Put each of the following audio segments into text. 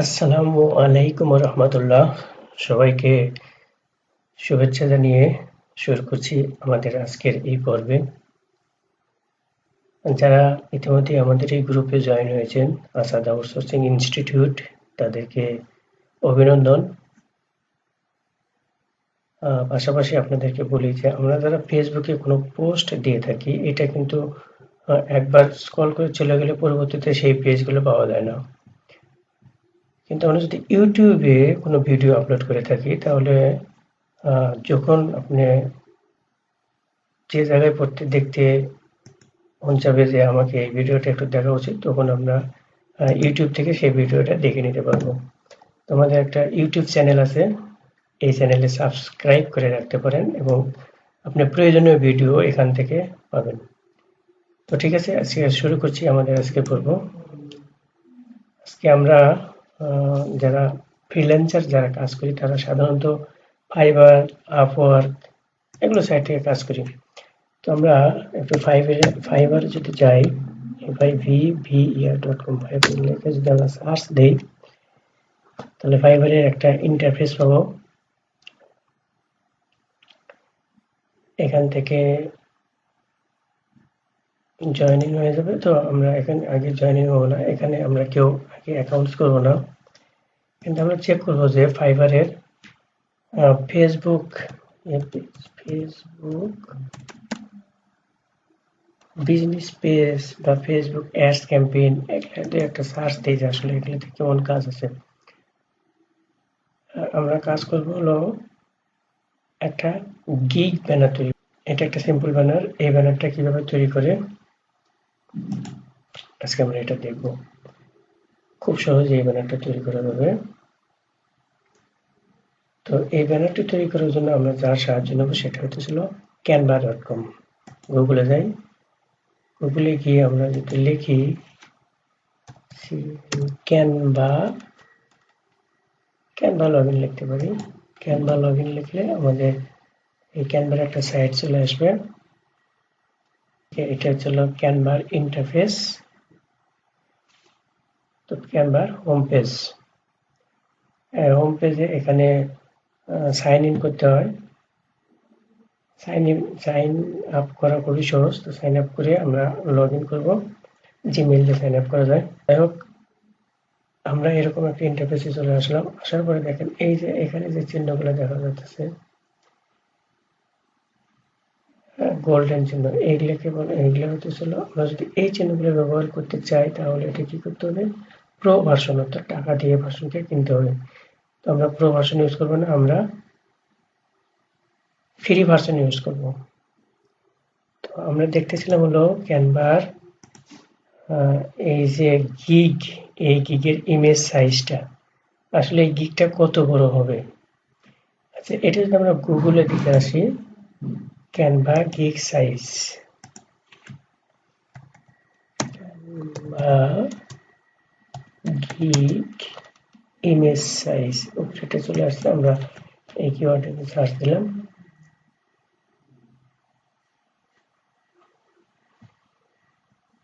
আসসালামু আলাইকুম রহমতুল্লাহ। সবাইকে শুভেচ্ছা জানিয়ে শুরু করছি আমাদের আজকের এই পর্বে। যারা ইতিমধ্যে আমাদের এই গ্রুপে জয়েন হয়েছেন, আসাদ আউটসোর্সিং ইনস্টিটিউট, তাদেরকে অভিনন্দন। পাশাপাশি আপনাদেরকে বলি যে আমরা যারা ফেসবুকে কোনো পোস্ট দিয়ে থাকি, এটা কিন্তু একবার স্ক্রল করে চলে গেলে পরবর্তীতে সেই পেজগুলো পাওয়া যায় না। কিন্তু আমরা যদি ইউটিউবে কোনো ভিডিও আপলোড করে থাকি, তাহলে যখন আপনি যে জায়গায় দেখতে মন চাবে যে আমাকে এই ভিডিওটা একটু দেখা উচিত, তখন আমরা ইউটিউব থেকে সেই ভিডিওটা দেখে নিতে পারবো। তোমাদের একটা ইউটিউব চ্যানেল আছে, এই চ্যানেলে সাবস্ক্রাইব করে রাখতে পারেন এবং আপনি প্রয়োজনীয় ভিডিও এখান থেকে পাবেন। তো ঠিক আছে, আজকে শুরু করছি আমাদের আজকে পর্ব। আজকে আমরা যারা ফ্রিল্যান্সার যারা কাজ করি, তারা সাধারণত ফাইবার, আপওয়ার্ক এগুলো সাইট থেকে কাজ করি। তো আমরা একটু ফাইবারে যদি যাই, fiverr.com, ফাইবার লিখে যদি আমরা সার্চ দেই, তাহলে ফাইবারের একটা ইন্টারফেস পাবো। এখান থেকে জয়েনিং হয়ে যাবে। তো আমরা এখানে আগে জয়েনিং হবো না, এখানে আমরা কেউ আগে অ্যাকাউন্টস করবো না, কিন্তু আমরা চেক করবো যে ফাইবারের ফেসবুক বিজনেস পেজ বা ফেসবুক অ্যাডস ক্যাম্পেইন, এখানে একটা সার্চ দিই যে আসলে এগুলোতে কেমন কাজ আছে। আমরা কাজ করবো হলো একটা গিগ ব্যানার তৈরি। এটা একটা সিম্পল ব্যানার। এই ব্যানারটা কিভাবে তৈরি করে আজকে আমরা এটা দেখব। খুব সহজে এই ব্যানারটা তৈরি করা যাবে। তো এই ব্যানারটি তৈরি করার জন্য আমরা যার সাহায্য নেব সেটা হচ্ছিল canva.com। গুগলে যাই, গুগলে গিয়ে আমরা যদি লিখি ক্যানভা লগইন লিখতে পারি। ক্যানভা লগইন লিখলে আমাদের এই ক্যানভার একটা সাইট চলে আসবে। এটা হচ্ছিল ক্যানভার ইন্টারফেস। তো ক্যানভার হোম পেজ, হোম পেজে এখানে সাইন ইন করতে হয়। সাইন আপ করা খুবই সহজ। তো সাইন আপ করে আমরা লগ ইন করবো। জিমেইল দিয়ে সাইন আপ করা যায়। যাই হোক, আমরা এরকম একটা ইন্টারফেসে চলে আসলাম। আসার পরে দেখেন এই যে এখানে যে চিহ্নগুলো দেখা যাচ্ছে, গোল্ডেন চিহ্ন, এইগুলোকে বলে, এইগুলো হতেছিল, আমরা যদি এই চিহ্নগুলো ব্যবহার করতে চাই তাহলে এটা কি করতে হবে, প্রো ভার্সন, অর্থাৎ টাকা দিয়ে ভার্সনকে কিনতে হবে। তো আমরা প্রো ভার্সন ইউজ করবো না, আমরা ফ্রি ভার্সন ইউজ করব। তো আমরা দেখতেছিলাম হলো ক্যানভার এই যে গিগ, এই গিগের ইমেজ সাইজটা, আসলে এই গিগটা কত বড় হবে। আচ্ছা, এটা যদি আমরা গুগলে দিকে আসি, ক্যানভা গিগ সাইজ বা গিগ ইমেজ সাইজ, সেটা চলে আসছে। আমরা এই কিওয়ার্ডে সার্চ দিলাম।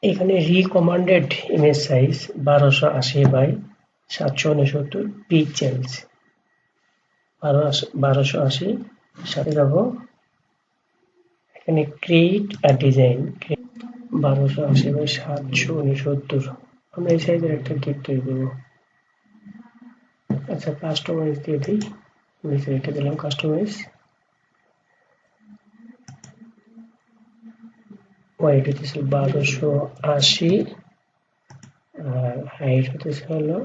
এখানে recommended image size 1280 by 769 pixels. 1280 সাথে যাব এখানে ক্রিয়েট আ ডিজাইন, 1280 বাই 769। আমরা এই সাইজের একটা গিগ তৈরি করবো। আচ্ছা, কাস্টমাইজ দিয়ে দিই, নিচে রেখে দিলাম কাস্টমাইজ। ওয়াইড হতেছিল 1280 আর হাইট হতেছে হলো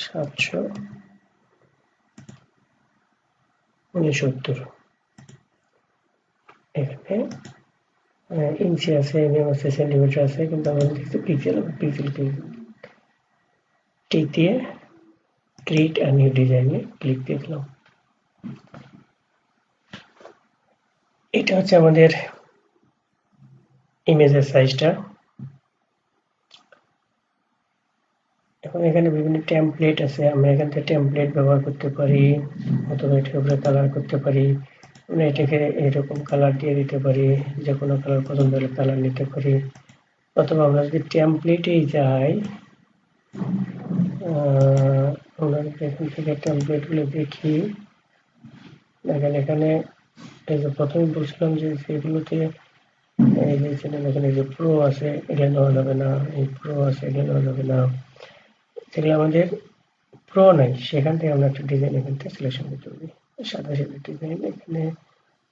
769। এখানে ইঞ্চি আছে, এমএম আছে, সেন্টিমিটার আছে, কিন্তু আমাদের দেখছি পিক্সেল টিক দিয়ে ক্রিয়েট আ নিউ ডিজাইনে ক্লিক দিয়ে দিলাম। এটা হচ্ছে আমাদের ইমেজের সাইজটা। এখন এখানে বিভিন্ন টেমপ্লেট আছে, আমরা এখান থেকে টেমপ্লেট ব্যবহার করতে পারি, অথবা এটার উপরে কালার করতে পারি। আমরা এটাকে এরকম কালার দিয়ে দিতে পারি, যে কোনো কালার পছন্দ হলে কালার নিতে পারি। অথবা আমরা যদি টেমপ্লেটেই যাই, আমরা এখান থেকে টেমপ্লেট গুলো দেখি। দেখেন এখানে এই যে প্রথমে বলছিলাম যে সেগুলোতে এই যে এখানে যে প্রো আছে এটা নেওয়া যাবে না, এই প্রো আছে এটা নেওয়া যাবে না। যেগুলো আমাদের প্রো নাই সেখান থেকে আমরা একটা ডিজাইন এখান থেকে সিলেকশন করতে পারি। সাদা সাদা ডিজাইন, এখানে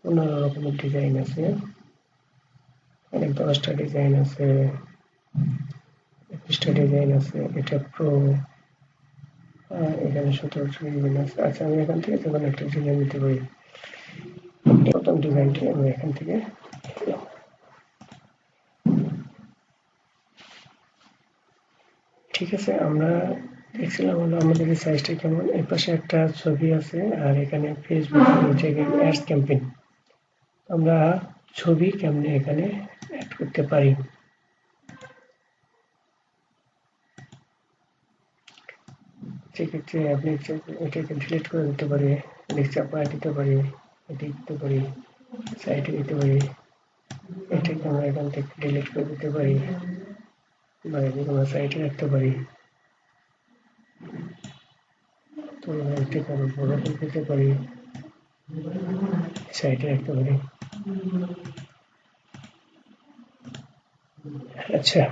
15 রকমের ডিজাইন আছে, অনেক 10টা ডিজাইন আছে, 21টা ডিজাইন আছে। এটা প্রো, এখানে 17টা ডিজাইন আছে। আচ্ছা আমি এখান থেকে যখন একটা ডিজাইন নিতে পারি, প্রথম ডিজাইনটি আমি এখান থেকে নিলাম। ঠিক আছে, আমরা দেখছিলাম হলো আমাদের সাইজটা কেমন। এই পাশে একটা ছবি আছে আর এখানে ফেসবুক অ্যাডস ক্যাম্পেইন। আমরা ছবি কেমনে এখানে অ্যাড করতে পারি। সেক্ষেত্রে আপনি এটাকে ডিলিট করে দিতে পারি, চাপায় দিতে পারি, এটি দিতে পারি, সাইডে দিতে পারি। এটাকে আমরা এখান থেকে ডিলিট করে দিতে পারি বা যেকোনো সাইডে রাখতে পারি। তো এটাকে আমরা বড় করে দিতে পারি, সাইডে রাখতে পারি। আচ্ছা,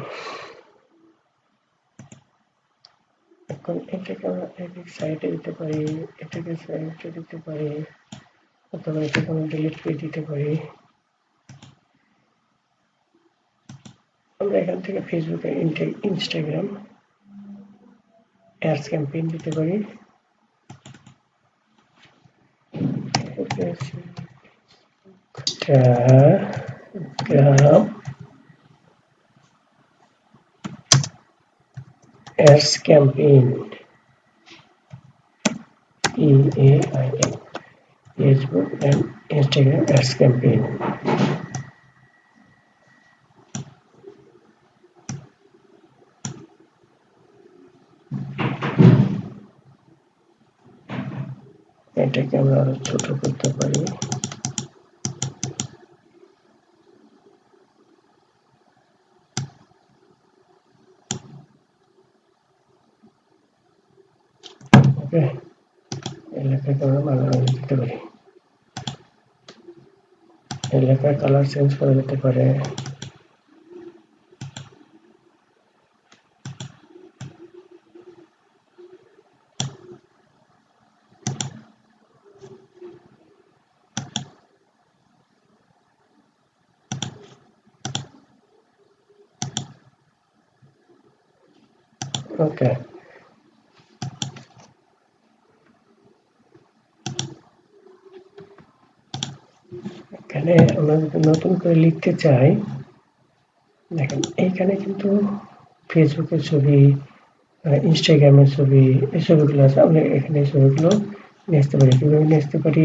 এখন এটাকে আমরা এক সাইডে দিতে পারি, এটাকে সাইডে দিতে পারি, অথবা এটাকে আমরা ডিলিট করে দিতে পারি। আমরা এখান থেকে ফেসবুকে ইনস্টাগ্রাম অ্যাডস ক্যাম্পেইন দিতে পারি। গ্রাম ads campaign, EAIN, Facebook and Instagram ads campaign. এটাকে আমরা আরো ছোট করতে পারি। ওকে, এই লেখাকে আমরা বাংলা দিতে পারি। এই লেখার কালার চেঞ্জ করা যেতে পারে। ওকে, এখানে আমরা যদি নতুন করে লিখতে চাই, দেখেন এইখানে কিন্তু ফেসবুকের ছবি, ইনস্টাগ্রামের ছবি, এই ছবিগুলো আছে। আমরা এখানে এই ছবিগুলো নিয়ে আসতে পারি। কিভাবে নিয়ে আসতে পারি?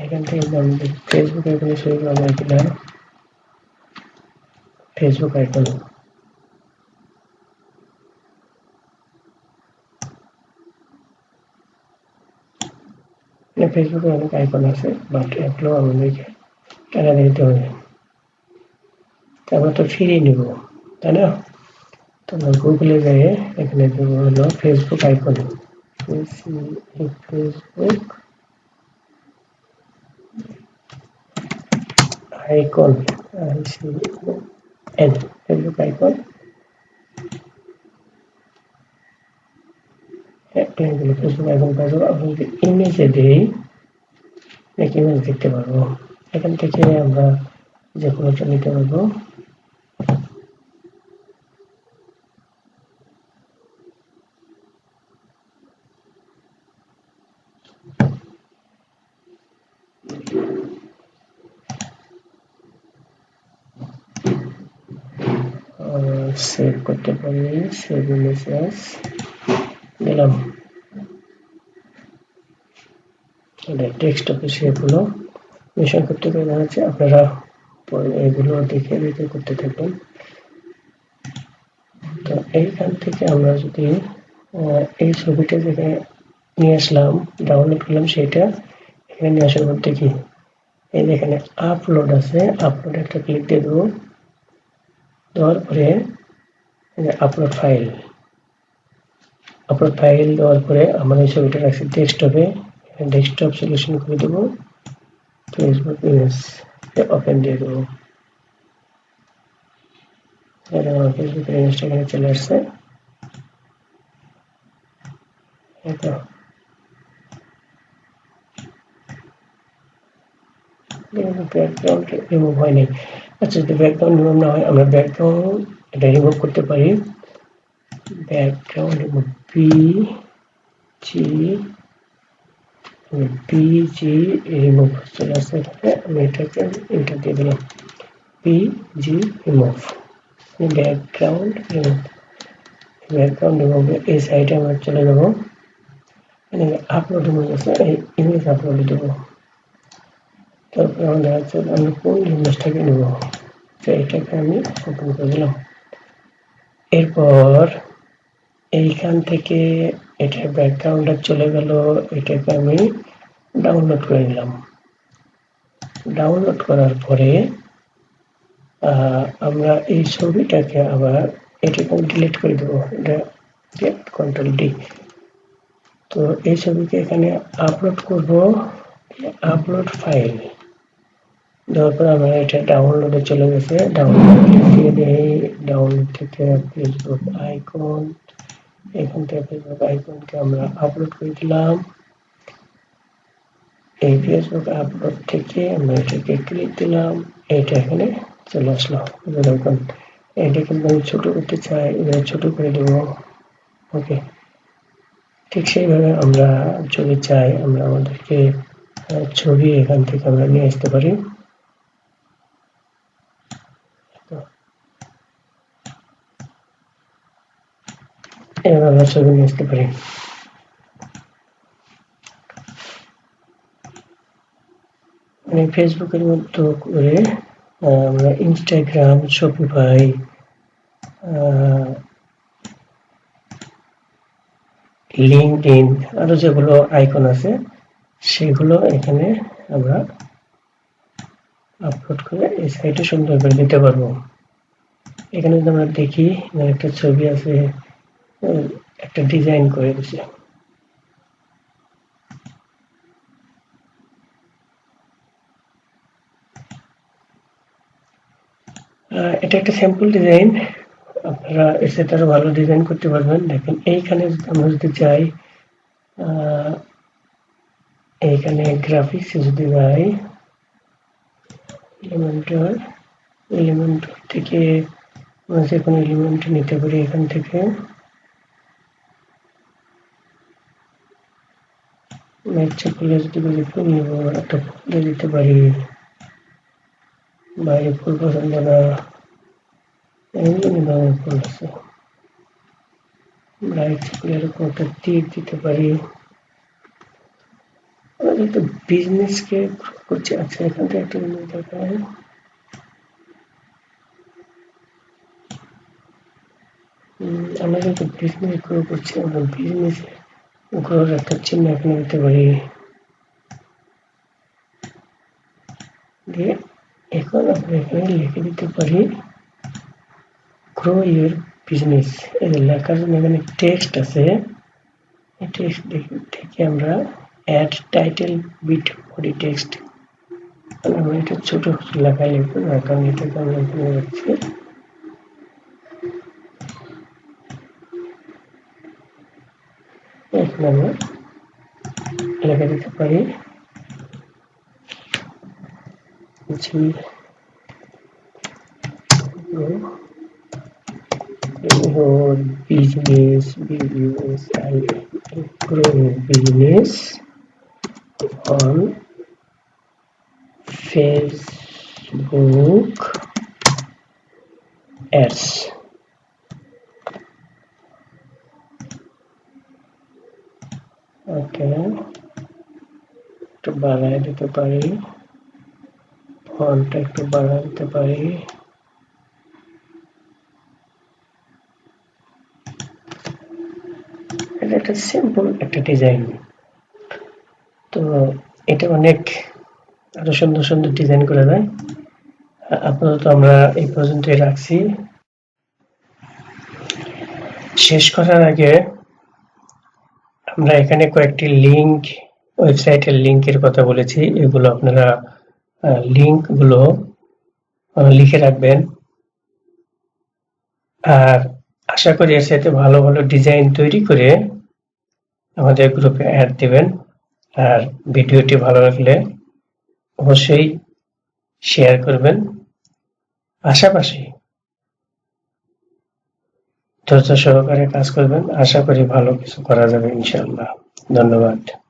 এখান থেকে আমাদের ফেসবুকের কোনো ছবিগুলো আমরা দিলাম, ফেসবুক আইকন। ফেসবুকে অনেক আইকন আছে, বাট এগুলো আমাদেরকে টাকা দিতে হবে। আমরা তো ফ্রি নিব, তাই না? তো আমরা গুগলে গিয়ে এখানে দেব হলো Facebook icon, Facebook icon, Facebook icon. Facebook icon পাবো। আমরা যদি ইমেজে দিই, ইমেজ দেখতে পারবো। এখান থেকে আমরা যে কোনোটা নিতে পারবো। সেভ করতে পারি, সেভ ইমেজেস দিলাম। ডেস্কটপে সেভ হলো। মিশন করতে গেলে হচ্ছে আপনারা এগুলো দেখে দেখে করতে থাকবেন। তো এইখান থেকে আমরা যদি এই ছবিটা যেখানে নিয়ে আসলাম, ডাউনলোড করলাম, সেটা এখানে নিয়ে আসার পর দেখি এই যেখানে আপলোড আছে, আপলোড একটা ক্লিক দিয়ে দেবো। দেওয়ার পরে আপলোড ফাইল দেওয়ার পরে আমরা এই ছবিটা রাখছি ডেস্কটপে, ডেস্কটপ সিলেকশন করে দেবো, ফেসবুক ইমেজ ওপেন দিয়ে দেবো। আমার ফেসবুক ইমেজটা এখানে চলে আসছে। ব্যাকগ্রাউন্ড রিমুভ হয়নি। আচ্ছা, যদি ব্যাকগ্রাউন্ড রিমুভ না হয় আমরা ব্যাকগ্রাউন্ড এটা রিমুভ করতে পারি। ব্যাকগ্রাউন্ড রিমুভ পিজি রিমুভ চলে আসছে। আমি এটাকে এন্টার দিয়ে দিলাম, পিজি রিমুভ, ব্যাকগ্রাউন্ড রিমুভ। এই সাইডে আমরা চলে যাব, আপলোড ইমেজ আছে, এই ইমেজ আপলোড দেবো। তারপর আমরা আমি কোন ইমেজটাকে নেব, এটাকে আমি ওপেন করে দিলাম। এরপর এইখান থেকে এটার ব্যাকগ্রাউন্ডে চলে গেল, এটাকে আমি ডাউনলোড করে নিলাম। ডাউনলোড করার পরে আমরা এই ছবিটাকে আবার এটাকে ডিলিট করে দেবো, এটা কন্ট্রোল ডি। তো এই ছবিকে এখানে আপলোড করব, আপলোড ফাইল দেওয়ার পর আমরা এটা ডাউনলোডে চলে গেছে। ডাউনলোড দিয়ে দেই, ডাউনলোড থেকে ফেসবুক আইকন, এখান থেকে ফেসবুক আইকনকে আমরা আপলোড করে দিলাম। এই ফেসবুক আপলোড থেকে আমরা এটাকে ক্লিক দিলাম, এটা এখানে চলে আসলো। দেখুন এটা কিন্তু আমি ছোট করতে চাই, এটা ছোট করে দেব। ওকে, ঠিক সেইভাবে আমরা যদি চাই আমরা আমাদেরকে ছবি এখান থেকে আমরা নিয়ে আসতে পারি। এভাবে আমরা ছবি নিয়ে আসতে পারি। ফেসবুকের মতো করে আমরা ইনস্টাগ্রাম, শপিফাই, লিঙ্কডইন আরো যেগুলো আইকন আছে সেগুলো এখানে আমরা আপলোড করে এই সাইটে সুন্দর করে দিতে পারবো। এখানে যদি আমরা দেখি একটা ছবি আছে, একটা ডিজাইন করে দিছে। এটা একটা স্যাম্পল ডিজাইন, আপনারা এর সাথে আরো ভালো ডিজাইন করতে পারবেন। দেখেন এইখানে আমরা যদি চাই, এইখানে গ্রাফিক্স যদি যাই, এলিমেন্ট থেকে আমরা যে কোনো এলিমেন্ট নিতে পারি। এখান থেকে ইচ্ছা করলে যদি ফুল নিব, একটা ফুল দিতে পারি, বাইরে ফুল পছন্দ না, এমনি ধরনের ফুল আছে। এরকম একটা তীর দিতে পারি। আমরা যেহেতু বিজনেসকে করছি, আচ্ছা এখান থেকে একটা জিনিস দেখায়, আমরা যেহেতু বিজনেস গ্রো করছি, আমরা বিজনেস গ্রোর একটা চিহ্ন এখানে দিতে পারি। দিয়ে এখন আমরা এখানে লিখে দিতে পারি গ্রো ইউর বিজনেস। এই যে লেখার জন্য এখানে টেক্সট আছে, এই টেক্সট থেকে আমরা অ্যাড টাইটেল বিট বডি টেক্সট, আমরা এটা ছোট লেখা লিখবো, কারণ এটাকে আমরা এখানে রাখছি। এখানে আমরা লেখা দিতে পারি your business, grow your business on Facebook ads. ওকে, একটু বাড়ায় দিতে পারি, ফন্টটা একটু বাড়ায় দিতে পারি। এটা একটা সিম্পল একটা ডিজাইন। তো এটা অনেক আরো সুন্দর সুন্দর ডিজাইন করা যায়। আপাতত আমরা এই পর্যন্তই রাখছি। শেষ করার আগে আমরা এখানে কয়েকটি লিঙ্ক, ওয়েবসাইটের লিঙ্কের কথা বলেছি, এগুলো আপনারা লিঙ্কগুলো লিখে রাখবেন। আর আশা করি এর সাথে ভালো ভালো ডিজাইন তৈরি করে আমাদের গ্রুপে অ্যাড দিবেন। আর ভিডিওটি ভালো লাগলে অবশ্যই শেয়ার করবেন। পাশাপাশি ধৈর্য সহকারে কাজ করবেন, আশা করি ভালো কিছু করা যাবে ইনশাআল্লাহ। ধন্যবাদ।